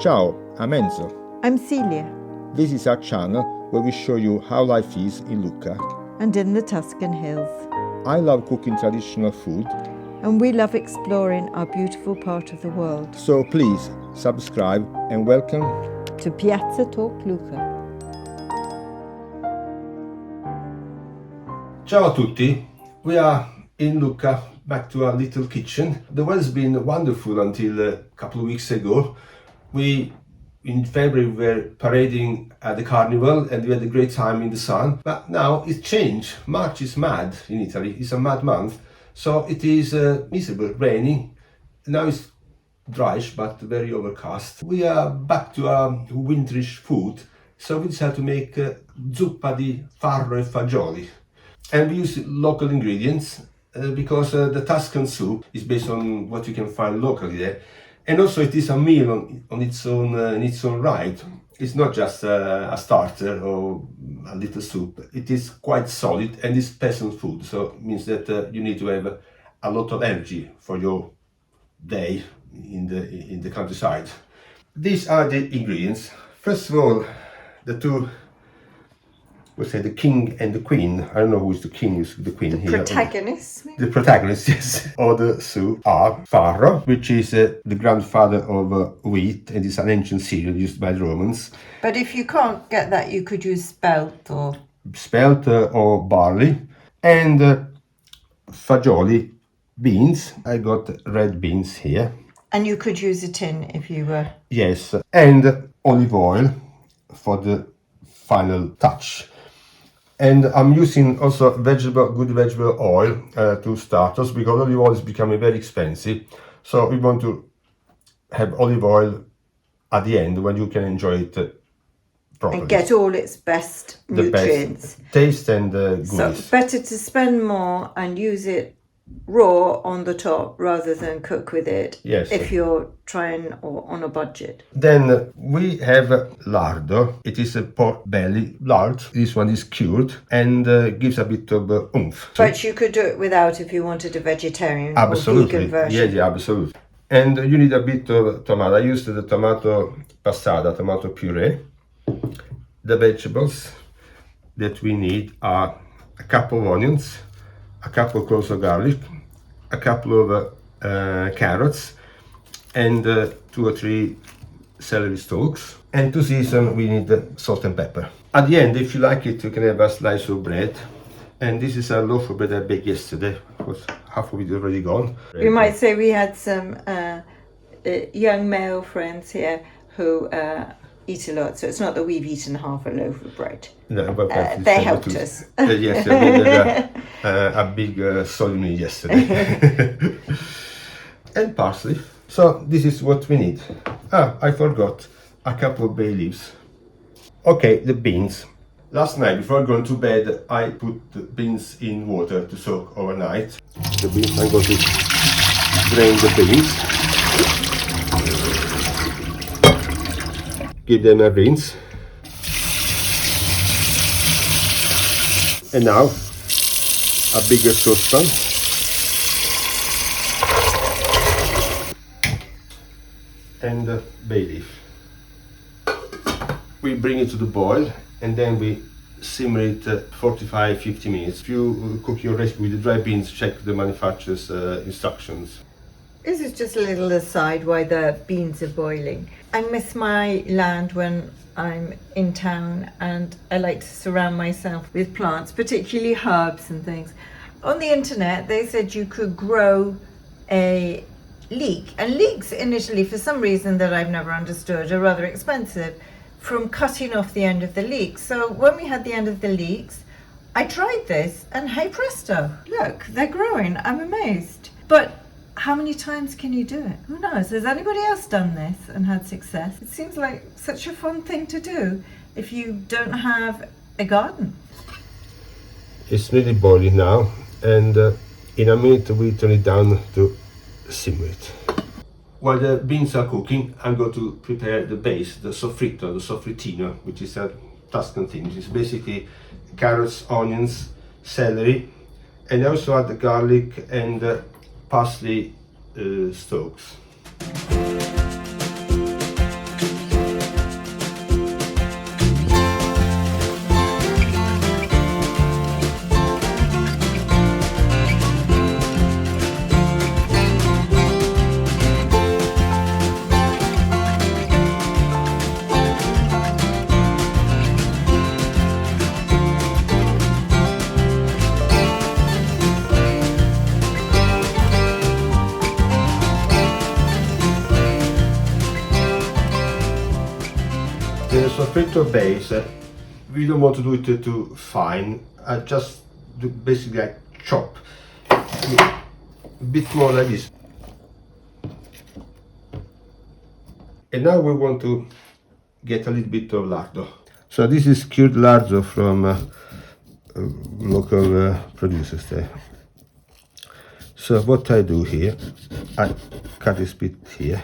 Ciao, I'm Enzo. I'm Celia. This is our channel where we show you how life is in Lucca. And in the Tuscan hills. I love cooking traditional food. And we love exploring our beautiful part of the world. So please subscribe and welcome to Piazza Talk Lucca. Ciao a tutti, we are in Lucca, back to our little kitchen. The weather's been wonderful until a couple of weeks ago. In February we were parading at the carnival and we had a great time in the sun. But now it's changed. March is mad in Italy, it's a mad month. So it is miserable, raining. Now it's dryish but very overcast. We are back to our winterish food. So we decided to make Zuppa di Farro e Fagioli. And we use local ingredients because the Tuscan soup is based on what you can find locally there. And also it is a meal on its own right. It's not just a starter or a little soup. It is quite solid and it's peasant food. So it means that you need to have a lot of energy for your day in the countryside. These are the ingredients. First of all, the two, we'll say the king and the queen. I don't know who is the king, who's the queen here. Protagonists. The protagonists, yes, of the soup are Farro, which is the grandfather of wheat, and it's an ancient cereal used by the Romans. But if you can't get that, you could use spelt or barley, and Fagioli, beans. I got red beans here. And you could use a tin if you were. Yes, and olive oil for the final touch. And I'm using also good vegetable oil to start us because olive oil is becoming very expensive. So we want to have olive oil at the end when you can enjoy it properly. And get all its best nutrients. Best taste and goodies. So it's better to spend more and use it raw on the top rather than cook with it. Yes. If you're trying or on a budget. Then we have Lardo. It is a pork belly lard. This one is cured and gives a bit of oomph. But you could do it without if you wanted a vegetarian or vegan version. Yeah, absolutely. And you need a bit of tomato. I used the tomato passata, tomato puree. The vegetables that we need are a couple of onions, a couple of cloves of garlic, a couple of carrots, and 2 or 3 celery stalks. And to season we need salt and pepper. At the end, if you like it, you can have a slice of bread. And this is a loaf of bread I baked yesterday. Of course, half of it is already gone. You might say we had some young male friends here who eat a lot, so it's not that we've eaten half a loaf of bread. No, but they helped us. Yes, we did a big solemnity yesterday. And parsley. So this is what we need. I forgot a couple of bay leaves. Okay, the beans. Last night, before going to bed, I put the beans in water to soak overnight. The beans, I'm going to drain the beans. Give them a rinse. And now, a bigger saucepan. And bay leaf. We bring it to the boil and then we simmer it 45-50 minutes. If you cook your recipe with the dry beans, check the manufacturer's instructions. This is just a little aside while the beans are boiling. I miss my land when I'm in town and I like to surround myself with plants, particularly herbs and things. On the internet they said you could grow a leek, and leeks in Italy for some reason that I've never understood are rather expensive, from cutting off the end of the leeks. So when we had the end of the leeks, I tried this and hey presto, look, they're growing. I'm amazed. But how many times can you do it? Who knows? Has anybody else done this and had success? It seems like such a fun thing to do if you don't have a garden. It's nearly boiling now, and in a minute we turn it down to simmer it. While the beans are cooking, I'm going to prepare the base, the soffritto, the soffrittino, which is a Tuscan thing. It's basically carrots, onions, celery, and I also add the garlic and parsley stalks. spritz base, we don't want to do it too fine. I just do basically like chop a bit more like this. And now we want to get a little bit of lardo. So this is cured lardo from local producers there. So what I do here, I cut this bit here.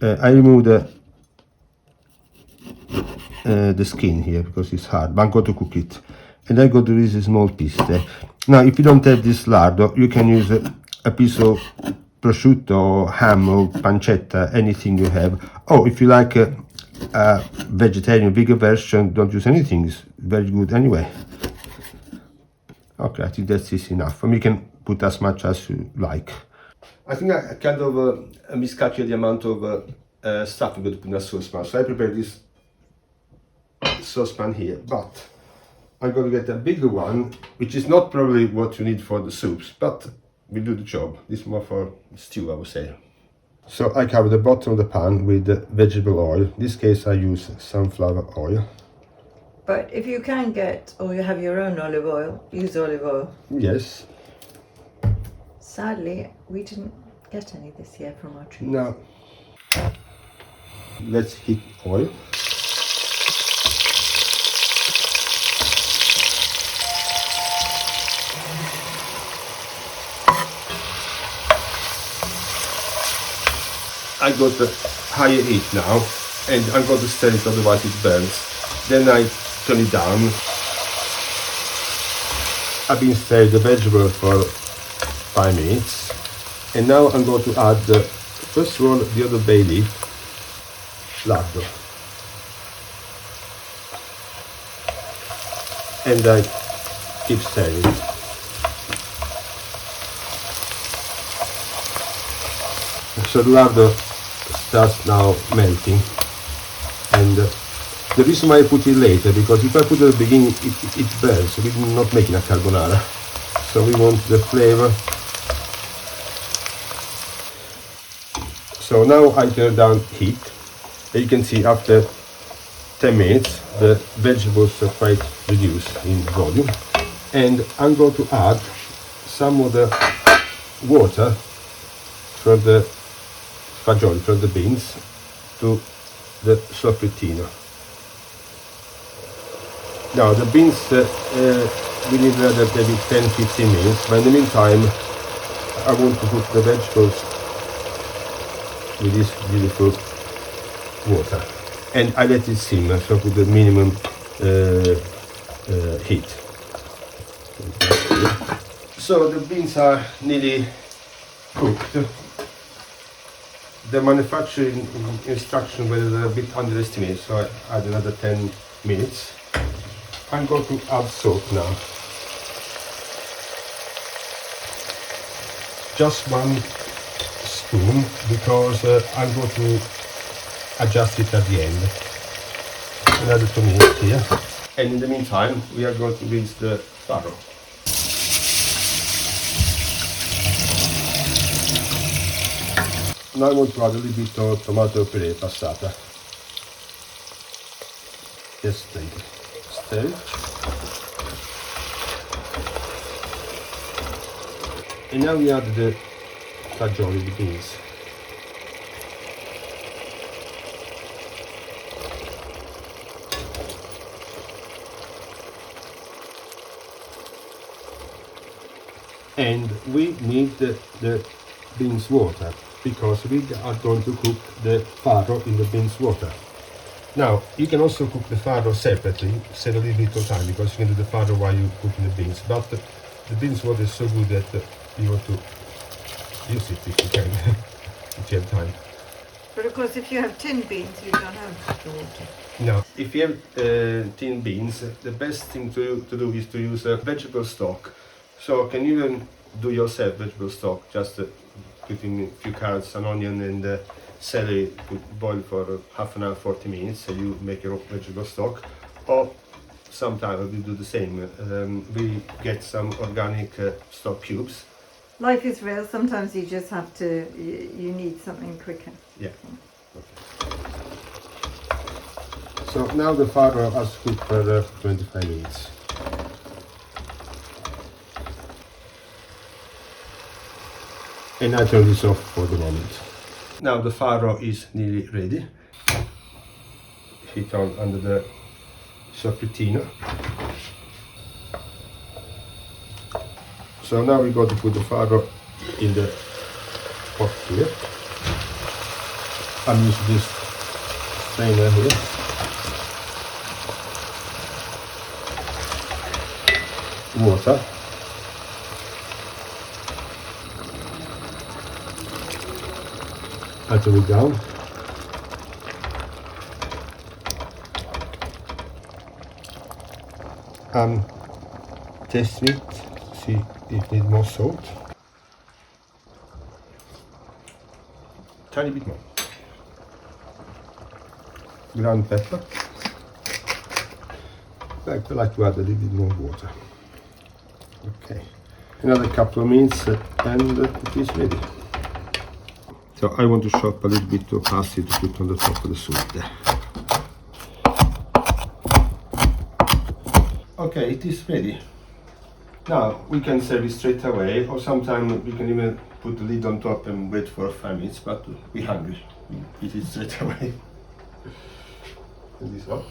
I remove the skin here because it's hard, but I'm going to cook it. And I got to use a small piece there. Now, if you don't have this lardo, you can use a piece of prosciutto or ham or pancetta, anything you have. Oh, if you like a vegetarian, bigger version, don't use anything. It's very good anyway. Okay, I think that is enough. And you can put as much as you like. I think I kind of miscalculated the amount of stuff I'm going to put in a saucepan. So I prepared this saucepan here, but I'm going to get a bigger one, which is not probably what you need for the soups, but will do the job. This is more for stew, I would say. So I cover the bottom of the pan with vegetable oil. In this case I use sunflower oil. But if you can get, or you have your own olive oil, use olive oil. Yes. Sadly, we didn't get any this year from our trees. Now let's heat oil. I got the higher heat now, and I'm going to stir it, otherwise it burns. Then I turn it down. I've been stirring the vegetable for 5 minutes, and now I'm going to add first of all the other bay leaf, Lardo, and I keep stirring it. So the lardo starts now melting, and the reason why I put it later, because if I put it at the beginning it burns, so we're not making a carbonara, so we want the flavor. So now I turn down heat, and you can see after 10 minutes the vegetables are quite reduced in volume, and I'm going to add some of the water from the fagioli, from the beans, to the soffrittino. Now the beans we need another maybe 10-15 minutes, but in the meantime I want to cook the vegetables with this beautiful water, and I let it simmer, so with the minimum heat. So the beans are nearly cooked. The manufacturing instruction was a bit underestimated, so I add another 10 minutes. I'm going to add salt now. Just 1 spoon, because I'm going to adjust it at the end. Another 2 minutes here. And in the meantime, we are going to rinse the farro. Now I want to add a little bit of tomato puree, passata. Just stir it. And now we add the fagioli, the beans. And we need the beans water, because we are going to cook the farro in the beans water. Now, you can also cook the farro separately, save a little bit of time, because you can do the farro while you're cooking the beans. But the beans water is so good that you want to use it if you can, if you have time. But of course, if you have tinned beans, you don't have the water. No. If you have tinned beans, the best thing to do is to use a vegetable stock. So can you even do yourself vegetable stock, just put in a few carrots, an onion, and celery, boil for half an hour, 40 minutes, so you make your vegetable stock. Or sometimes we do the same. We get some organic stock cubes. Life is real. Sometimes you just have to, you need something quicker. Yeah. Okay. So now the farro has cooked for 25 minutes. And I turn this off for the moment. Now the farro is nearly ready. Heat on under the soffrittino. So now we got to put the farro in the pot here. I'm using this strainer here. Water. Until it down. Taste it, see if it needs more salt. Tiny bit more. Ground pepper. I like to add a little bit more water. Okay. Another couple of minutes and it is ready. So I want to chop a little bit of parsley to put on the top of the soup there. Okay, it is ready. Now we can serve it straight away, or sometimes we can even put the lid on top and wait for 5 minutes, but we're hungry. We eat it straight away. Turn this off.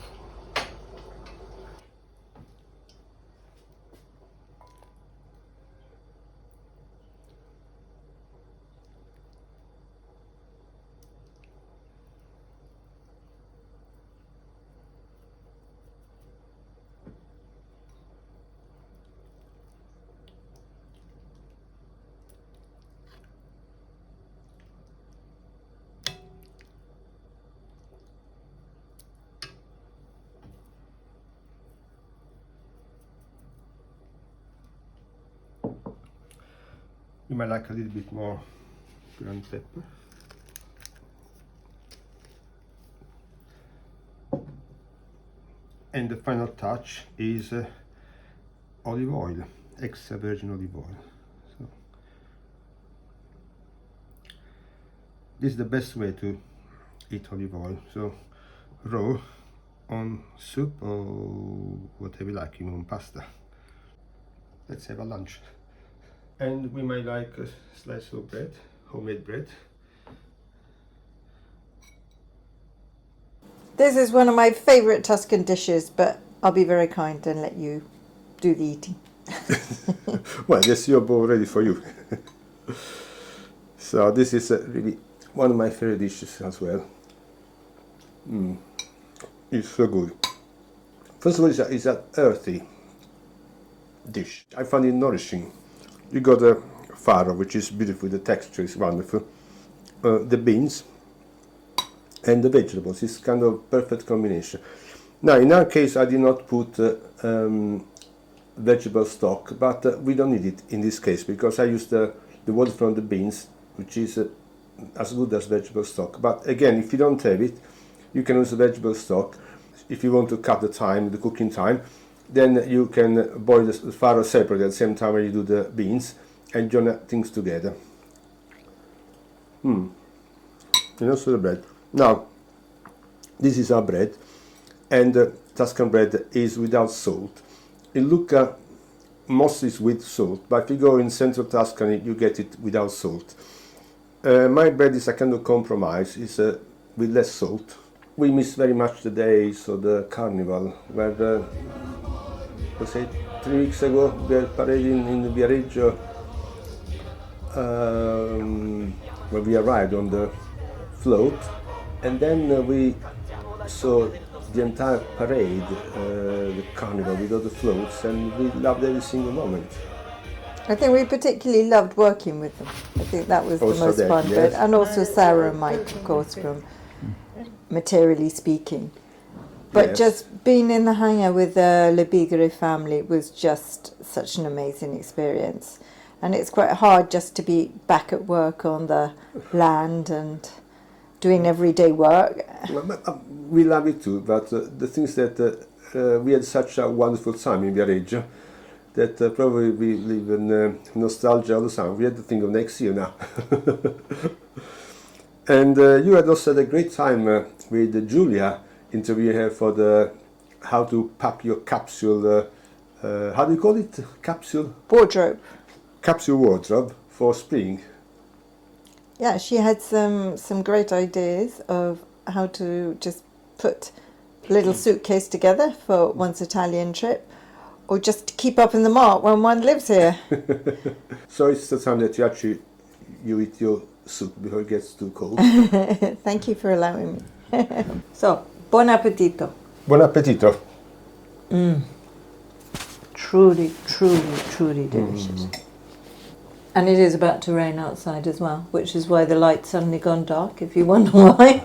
You might like a little bit more ground pepper. And the final touch is olive oil, extra virgin olive oil. So this is the best way to eat olive oil. So raw on soup or whatever you like, on pasta. Let's have a lunch. And we might like a slice of bread, homemade bread. This is one of my favourite Tuscan dishes, but I'll be very kind and let you do the eating. Well, that's your bowl ready for you. So this is really one of my favorite dishes as well. It's so good. First of all, it's an earthy dish. I find it nourishing. You got the farro, which is beautiful, the texture is wonderful. The beans and the vegetables, it's kind of perfect combination. Now, in our case, I did not put vegetable stock, but we don't need it in this case because I used the water from the beans, which is as good as vegetable stock. But again, if you don't have it, you can use vegetable stock. If you want to cut the time, the cooking time, then you can boil the farro separately at the same time when you do the beans and join things together. And also the bread. Now, this is our bread, and Tuscan bread is without salt. In Lucca, most is with salt, but if you go in central Tuscany, you get it without salt. My bread is a kind of compromise, it's with less salt. We miss very much the days of the carnival, where let's say 3 weeks ago we were parading in the Viareggio, where we arrived on the float, and then we saw the entire parade, the carnival with all the floats, and we loved every single moment. I think we particularly loved working with them. I think that was Also the most that, fun yes. bit. And also Sarah and Mike, of course, from Materially Speaking. But Yes. just being in the hangar with the Le Bigre family was just such an amazing experience. And it's quite hard just to be back at work on the land and doing everyday work. We love it too, but the thing is that we had such a wonderful time in Viareggio that probably we live in nostalgia all the time. We had to think of next year now. And you had also had a great time with Julia interview here for the how to pack your capsule. How do you call it? Capsule? Wardrobe. Capsule wardrobe for spring. Yeah, she had some great ideas of how to just put a little suitcase together for one's Italian trip, or just to keep up in the mart when one lives here. So it's the time that you eat your soup before it gets too cold. Thank you for allowing me. So, buon appetito. Buon appetito. Truly, truly, truly delicious. And it is about to rain outside as well, which is why the light's suddenly gone dark, if you wonder why.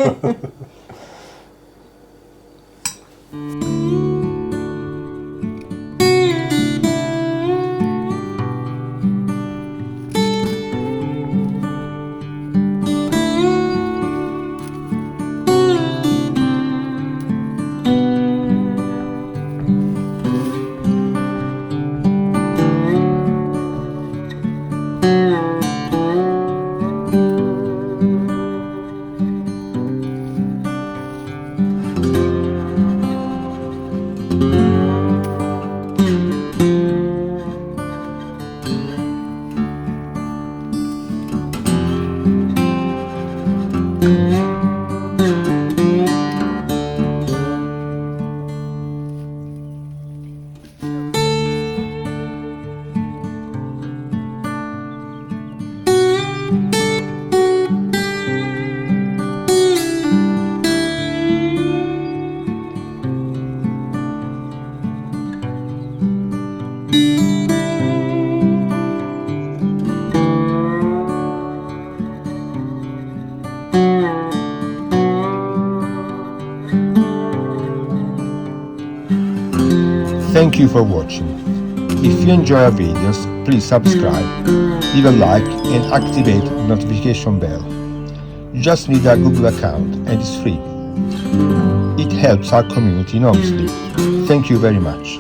Thank you for watching. If you enjoy our videos, please subscribe, leave a like and activate the notification bell. You just need a Google account and it's free. It helps our community enormously. Thank you very much.